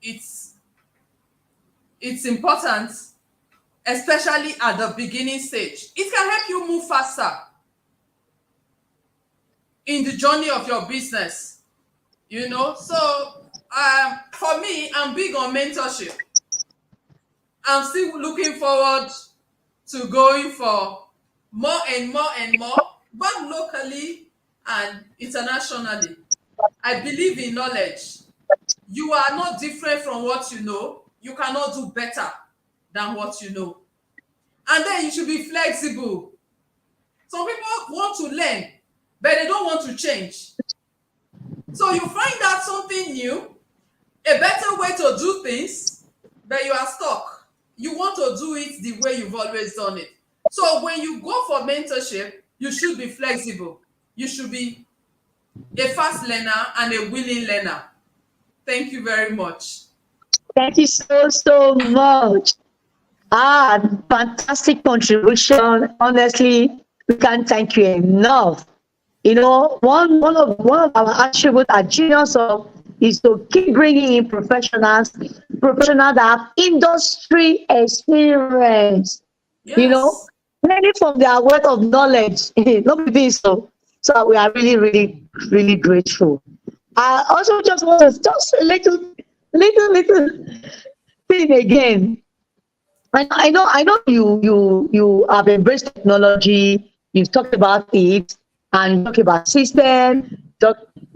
It's important, especially at the beginning stage. It can help you move faster in the journey of your business, you know. So for me, I'm big on mentorship. I'm still looking forward to going for more and more and more, both locally and internationally. I believe in knowledge. You are not different from what you know. You cannot do better than what you know. And then you should be flexible. Some people want to learn, but they don't want to change. So you find out something new, a better way to do things, but you are stuck. You want to do it the way you've always done it. So when you go for mentorship, you should be flexible. You should be a fast learner and a willing learner. Thank you very much. Thank you so much. Fantastic contribution. Honestly, we can't thank you enough. You know, one of our attributes at Genius Hub is to keep bringing in professionals that have industry experience. Yes. You know, many from their wealth of knowledge. Not be so. So we are really, really, really grateful. I also just want to just a little thing again. I know you have embraced technology. You've talked about it and talked about system.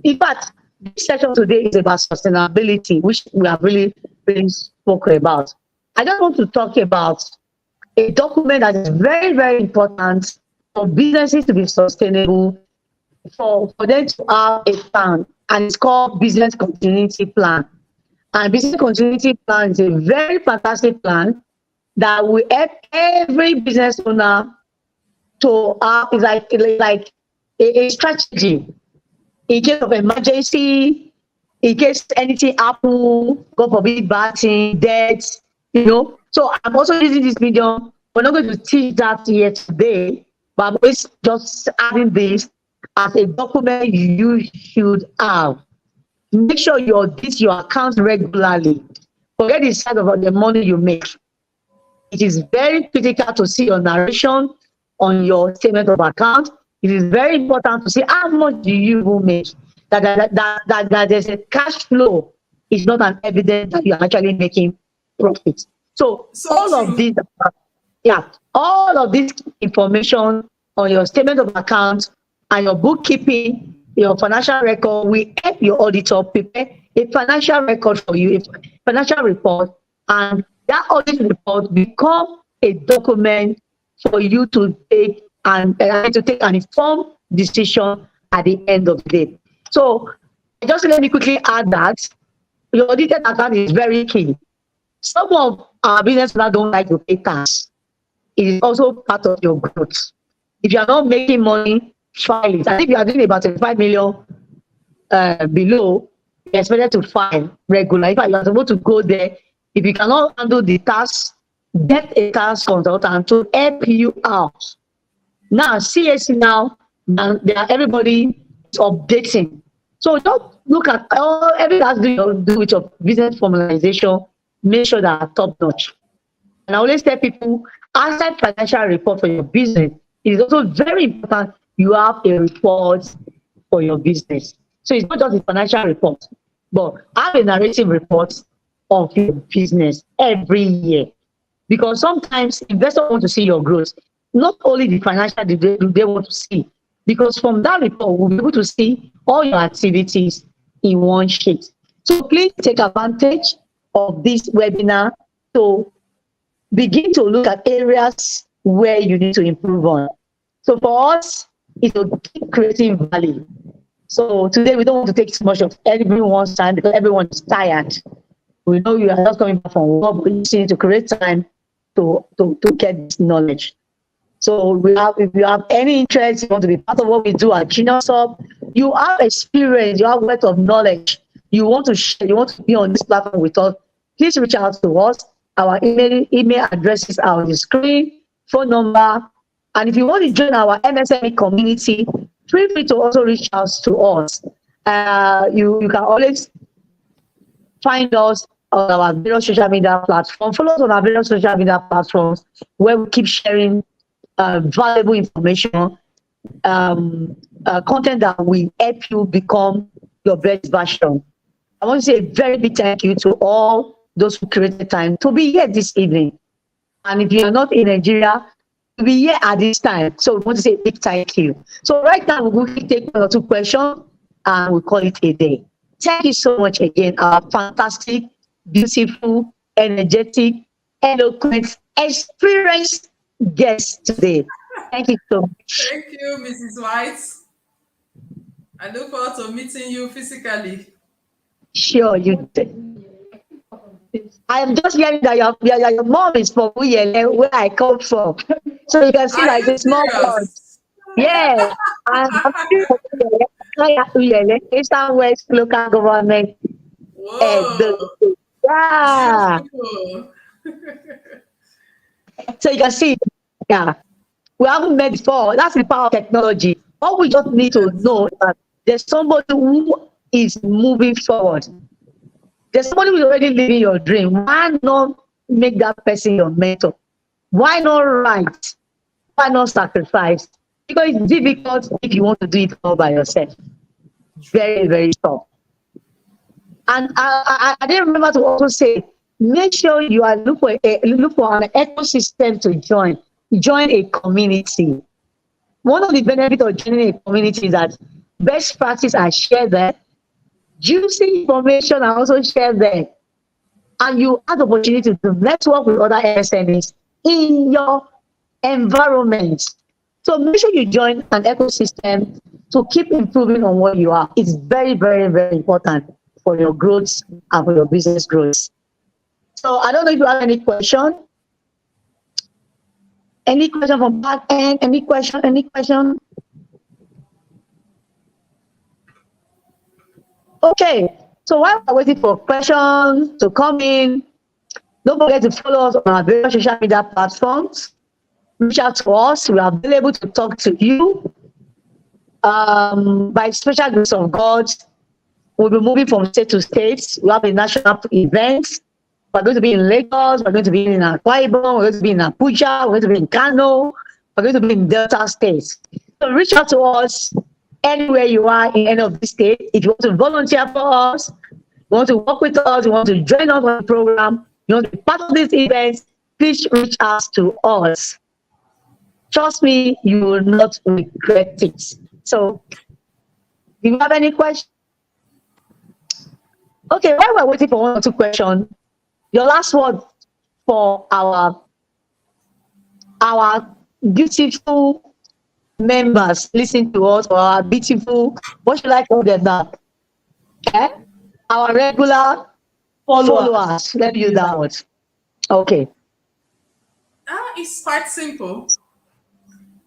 In fact, this session today is about sustainability, which we have really spoken about. I just want to talk about a document that is very, very important for businesses to be sustainable, for them to have a plan, and it's called Business Continuity Plan. And Business Continuity Plan is a very fantastic plan that will help every business owner to have like a strategy in case of emergency, in case anything happen, God forbid, bad thing, death, you know. So I'm also using this medium. We're not going to teach that yet today, but I'm always just adding this as a document you should have. Make sure you audit your account regularly. Forget the size of the money you make. It is very critical to see your narration on your statement of account. It is very important to see how much do you make. That there's a cash flow is not an evidence that you're actually making profit. So, So all true. of these, all of this information on your statement of account and your bookkeeping, your financial record, we help your auditor prepare a financial record for you, a financial report, and that audit report become a document for you to take an informed decision at the end of the day. So just let me quickly add that your audited account is very key. Some of our business owners don't like to pay tax. It is also part of your growth. If you are not making money, file it. And if you are doing about 25 million below, you're expected to file regularly. If you are supposed to go there, if you cannot handle the tax, get a tax consultant to help you out. Now, CAC now, everybody is updating. So don't look at everything has to do with your business formalization. Make sure that are top notch. And I always tell people, outside financial report for your business, it is also very important you have a report for your business. So it's not just a financial report, but have a narrative report of your business every year. Because sometimes investors want to see your growth, not only the financial they want to see. Because from that report, we'll be able to see all your activities in one sheet. So please take advantage of this webinar to begin to look at areas where you need to improve on. So for us, it's to keep creating value. So today we don't want to take too much of everyone's time because everyone is tired. We know you are not coming back from work, but you need to create time to get this knowledge. So if you have any interest, you want to be part of what we do at Genius Hub, you have experience, you have wealth of knowledge, you want to share, you want to be on this platform with us, please reach out to us. Our email addresses are on the screen, phone number, and if you want to join our MSME community, feel free to also reach out to us. You can always find us on our various social media platforms. Follow us on our various social media platforms where we keep sharing valuable information, content that will help you become your best version. I want to say a very big thank you to all those who created time to be here this evening. And if you're not in Nigeria, to be here at this time. So we want to say a big thank you. So right now, we're going to take 1 or 2 questions and we'll call it a day. Thank you so much again, our fantastic, beautiful, energetic, eloquent, experienced guest today. Thank you so much. Thank you, Mrs. White. I look forward to meeting you physically. Sure, you did. I am just hearing that your mom is from Uyele, where I come from. So you can see like a small pond. Yeah, I'm from Uyele, Eastern West Local Government. Whoa. Yeah. So you can see, yeah, we haven't met before. That's the power of technology. All we just need to know is that there's somebody who is moving forward. There's somebody who's already living your dream. Why not make that person your mentor? Why not write? Why not sacrifice? Because it's difficult if you want to do it all by yourself. Very, very tough. And I didn't remember to also say, make sure you are look for an ecosystem to join. Join a community. One of the benefits of joining a community is that best practice are shared there. Juicy information are also shared there. And you have the opportunity to network with other SMEs in your environment. So make sure you join an ecosystem to keep improving on what you are. It's very, very, very important for your growth and for your business growth. So I don't know if you have any question. Any question from back end? Any question? Any question? Okay. So while we're waiting for questions to come in, don't forget to follow us on our various social media platforms. Reach out to us. We are available to talk to you. By special grace of God, we'll be moving from state to state. We have a national event. We're going to be in Lagos. We're going to be in Akwa Ibom. We're going to be in Abuja. We're going to be in Kano. We're going to be in Delta states. So reach out to us anywhere you are in any of these states. If you want to volunteer for us, you want to work with us, you want to join us on the program, you want to be part of this event, please reach out to us. Trust me, you will not regret it. So, do you have any questions? Okay, while we're waiting for 1 or 2 questions, your last word for our beautiful members listen to us, or our beautiful, what should I call them now? Okay? Our regular followers. Let me use that word. Okay. It's quite simple.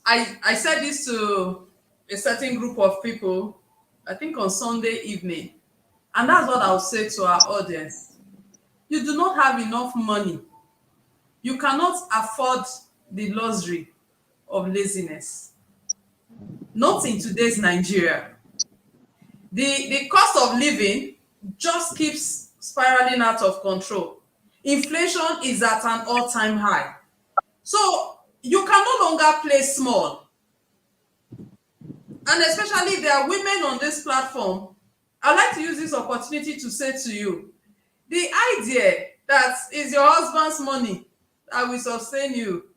I said this to a certain group of people, I think on Sunday evening, and that's what I'll say to our audience. You do not have enough money. You cannot afford the luxury of laziness. Not in today's Nigeria. The cost of living just keeps spiraling out of control. Inflation is at an all-time high. So you can no longer play small. And especially there are women on this platform. I'd like to use this opportunity to say to you, the idea that is your husband's money that will sustain you,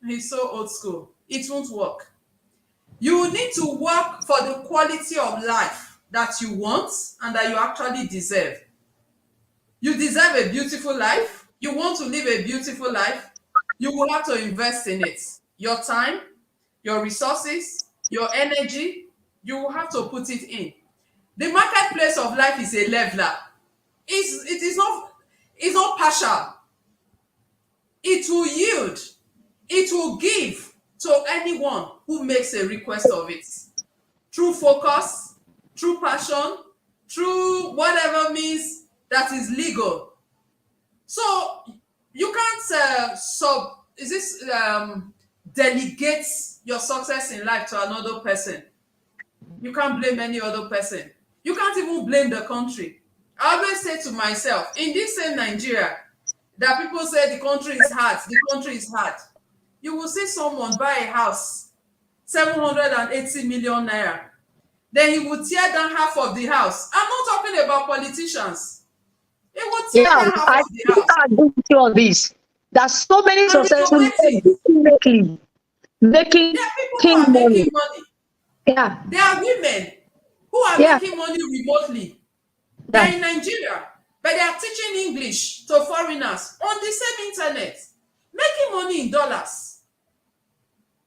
he's so old school. It won't work. You need to work for the quality of life that you want and that you actually deserve. You deserve a beautiful life. You want to live a beautiful life. You will have to invest in it. Your time, your resources, your energy, you will have to put it in. The marketplace of life is a leveler. It's not partial. It will yield. It will give to anyone who makes a request of it. Through focus, through passion, through whatever means that is legal. So you can't delegate your success in life to another person. You can't blame any other person. You can't even blame the country. I always say to myself, in this same Nigeria, that people say the country is hard. You will see someone buy a house, 780 million naira. Then he will tear down half of the house. I'm not talking about politicians. He will tear down half of the house. I agree with you on this. There's so many successful people making money. Yeah. There are women who are making money remotely. They're in Nigeria, but they are teaching English to foreigners on the same internet, making money in dollars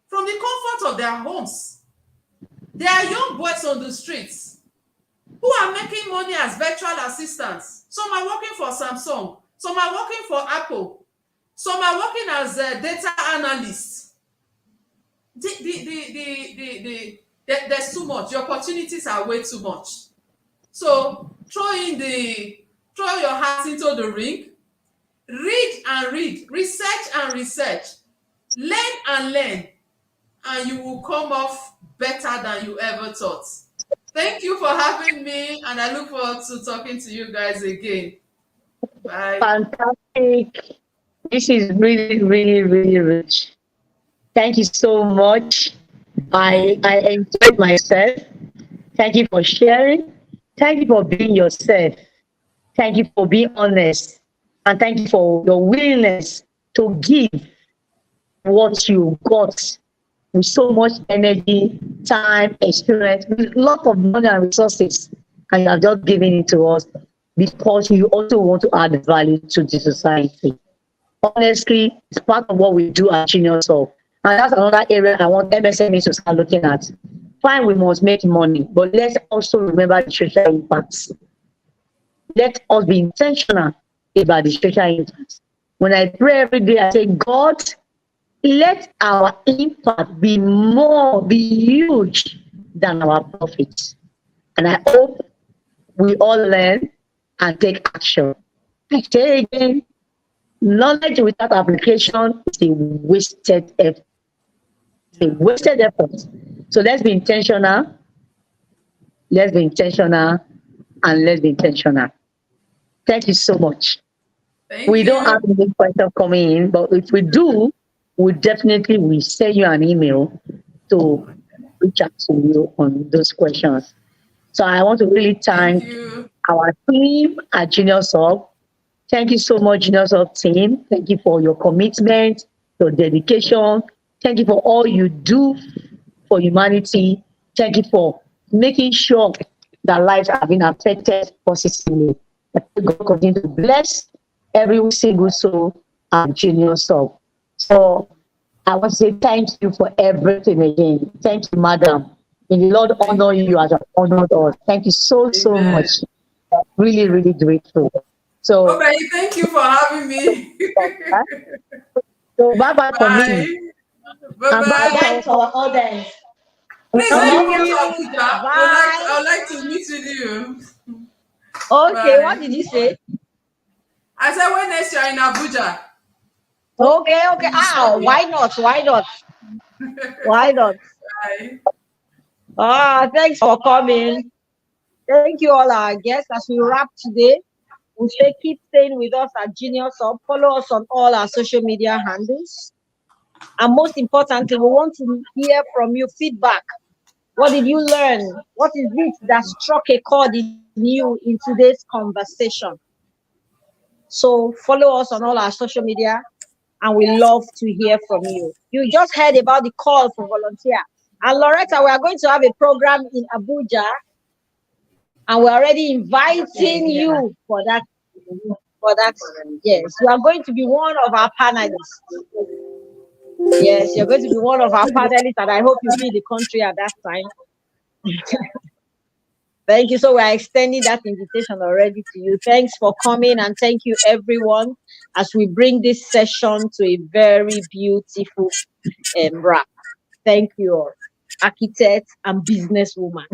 from the comfort of their homes. There are young boys on the streets who are making money as virtual assistants. Some are working for Samsung, some are working for Apple, some are working as data analysts. There's too much. The opportunities are way too much. So throw your heart into the ring. Read and read. Research and research. Learn and learn. And you will come off better than you ever thought. Thank you for having me, and I look forward to talking to you guys again. Bye. Fantastic. This is really, really, really rich. Thank you so much. I enjoyed myself. Thank you for sharing. Thank you for being yourself. Thank you for being honest. And thank you for your willingness to give what you got with so much energy, time, experience, with a lot of money and resources. And you are just giving it to us because you also want to add value to the society. Honestly, it's part of what we do at Genius Hub. And that's another area I want MSMEs to start looking at. Fine, we must make money, but let's also remember the social impacts. Let us be intentional about the social impacts. When I pray every day, I say, God, let our impact be huge than our profits. And I hope we all learn and take action. I say again, knowledge without application is a wasted effort. It's a wasted effort. So let's be intentional. Let's be intentional, and let's be intentional. Thank you so much. We don't have any questions coming in, but if we do, we definitely will send you an email to reach out to you on those questions. So I want to really thank our team at Genius Hub. Thank you so much, Junior Sub team. Thank you for your commitment, your dedication. Thank you for all you do for humanity. Thank you for making sure that lives have been affected positively. I pray God continue to bless every single soul and Junior Sub. So I want to say thank you for everything again. Thank you, madam. May the Lord Thank honor you you. as I honored us. Thank you so, so much. Amen. Really, really grateful. So, Okay, thank you for having me. so bye bye for me. Bye. Bye And bye Bye bye. bye bye. to our audience. Please, when you Love come to you. Abuja, Bye. I would like to meet with you. Okay, what Bye. did you say? I said, when next you're in Abuja, Okay, okay. you Ah, saw me. why not? Why not? Why not? Bye. Ah, thanks for coming. Thank you all our guests as we wrap today. We say keep staying with us at Genius Hub. Follow us on all our social media handles. And most importantly, we want to hear from you feedback. What did you learn? What is it that struck a chord in you in today's conversation? So follow us on all our social media and we love to hear from you. You just heard about the call for volunteer. And Loretta, we are going to have a program in Abuja and we're already inviting you for that. For that, yes, you are going to be one of our panelists. Yes, you're going to be one of our panelists, and I hope you'll be in the country at that time. Thank you. So we are extending that invitation already to you. Thanks for coming, and thank you everyone as we bring this session to a very beautiful wrap. Thank you all, architect and businesswoman.